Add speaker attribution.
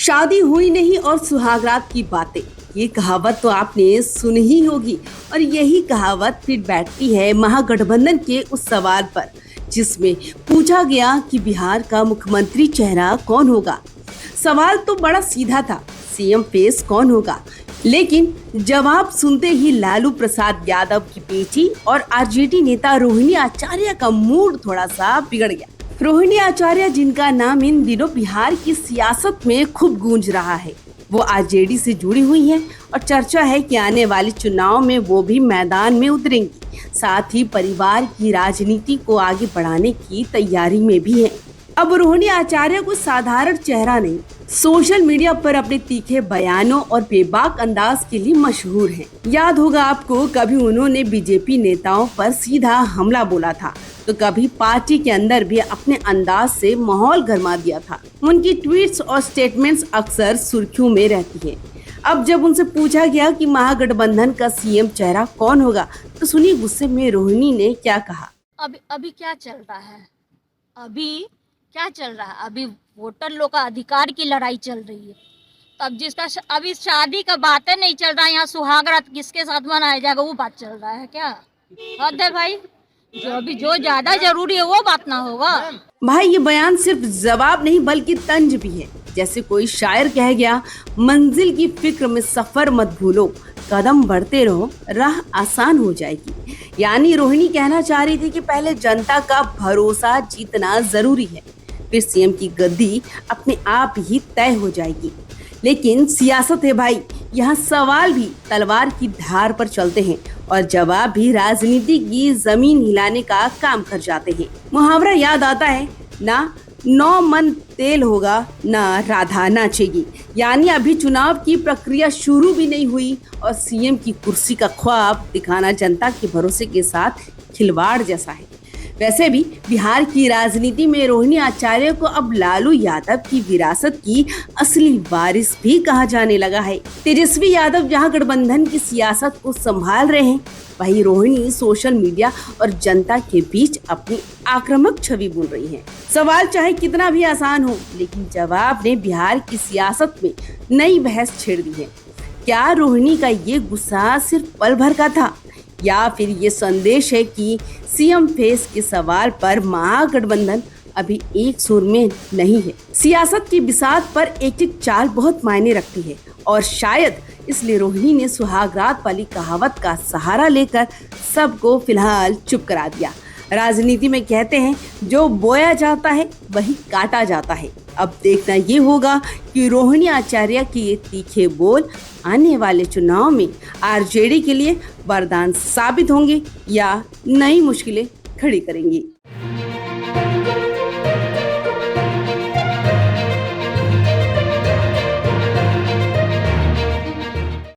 Speaker 1: शादी हुई नहीं और सुहागरात की बातें, ये कहावत तो आपने सुनी ही होगी। और यही कहावत फिर बैठती है महागठबंधन के उस सवाल पर जिसमें पूछा गया कि बिहार का मुख्यमंत्री चेहरा कौन होगा। सवाल तो बड़ा सीधा था, सीएम फेस कौन होगा, लेकिन जवाब सुनते ही लालू प्रसाद यादव की बेटी और आरजेडी नेता रोहिणी आचार्य का मूड थोड़ा सा बिगड़ गया। रोहिणी आचार्य, जिनका नाम इन दिनों बिहार की सियासत में खूब गूंज रहा है, वो आरजेडी से जुड़ी हुई हैं और चर्चा है कि आने वाले चुनाव में वो भी मैदान में उतरेंगी। साथ ही परिवार की राजनीति को आगे बढ़ाने की तैयारी में भी है। अब रोहिणी आचार्य को साधारण चेहरा नहीं, सोशल मीडिया पर अपने तीखे बयानों और बेबाक अंदाज के लिए मशहूर हैं। याद होगा आपको, कभी उन्होंने बीजेपी नेताओं पर सीधा हमला बोला था, तो कभी पार्टी के अंदर भी अपने अंदाज से माहौल गरमा दिया था। उनकी ट्वीट्स और स्टेटमेंट्स अक्सर सुर्खियों में रहती हैं। अब जब उनसे पूछा गया कि महागठबंधन का सीएम चेहरा कौन होगा, तो सुनिए गुस्से में रोहिणी ने क्या कहा।
Speaker 2: अभी क्या चल रहा है? अभी वोटर लोग का अधिकार की लड़ाई चल रही है। तो अब जिसका अभी शादी का बातें नहीं चल रहा है, यहाँ सुहागरात किसके साथ मनाया जाएगा वो बात चल रहा है क्या? हद है भाई, जो ज्यादा जरूरी है वो बात ना होगा।
Speaker 1: भाई, ये बयान सिर्फ जवाब नहीं बल्कि तंज भी है। जैसे कोई शायर कह गया, मंजिल की फिक्र में सफर मत भूलो, कदम बढ़ते रहो, राह आसान हो जाएगी। यानी रोहिणी कहना चाह रही थी कि पहले जनता का भरोसा जीतना जरूरी है, फिर सीएम की गद्दी अपने आप ही तय हो जाएगी। लेकिन सियासत है भाई, यहाँ सवाल भी तलवार की धार पर चलते हैं और जवाब भी राजनीति की जमीन हिलाने का काम कर जाते हैं। मुहावरा याद आता है ना, 9 मन तेल होगा ना राधा नाचेगी। यानी अभी चुनाव की प्रक्रिया शुरू भी नहीं हुई और सीएम की कुर्सी का ख्वाब दिखाना जनता के भरोसे के साथ खिलवाड़ जैसा है। वैसे भी बिहार की राजनीति में रोहिणी आचार्य को अब लालू यादव की विरासत की असली वारिस भी कहा जाने लगा है। तेजस्वी यादव जहां गठबंधन की सियासत को संभाल रहे हैं, वहीं रोहिणी सोशल मीडिया और जनता के बीच अपनी आक्रामक छवि बुन रही हैं। सवाल चाहे कितना भी आसान हो, लेकिन जवाब ने बिहार की सियासत में नई बहस छेड़ दी है। क्या रोहिणी का ये गुस्सा सिर्फ पल भर का था, या फिर ये संदेश है कि सीएम फेस के सवाल पर महागठबंधन अभी एक सुर में नहीं है? सियासत की बिसात पर एक एक चाल बहुत मायने रखती है और शायद इसलिए रोहिणी ने सुहागरात वाली कहावत का सहारा लेकर सबको फिलहाल चुप करा दिया। राजनीति में कहते हैं, जो बोया जाता है वही काटा जाता है। अब देखना ये होगा कि रोहिणी आचार्य के ये तीखे बोल आने वाले चुनाव में आरजेडी के लिए वरदान साबित होंगे या नई मुश्किलें खड़ी करेंगी।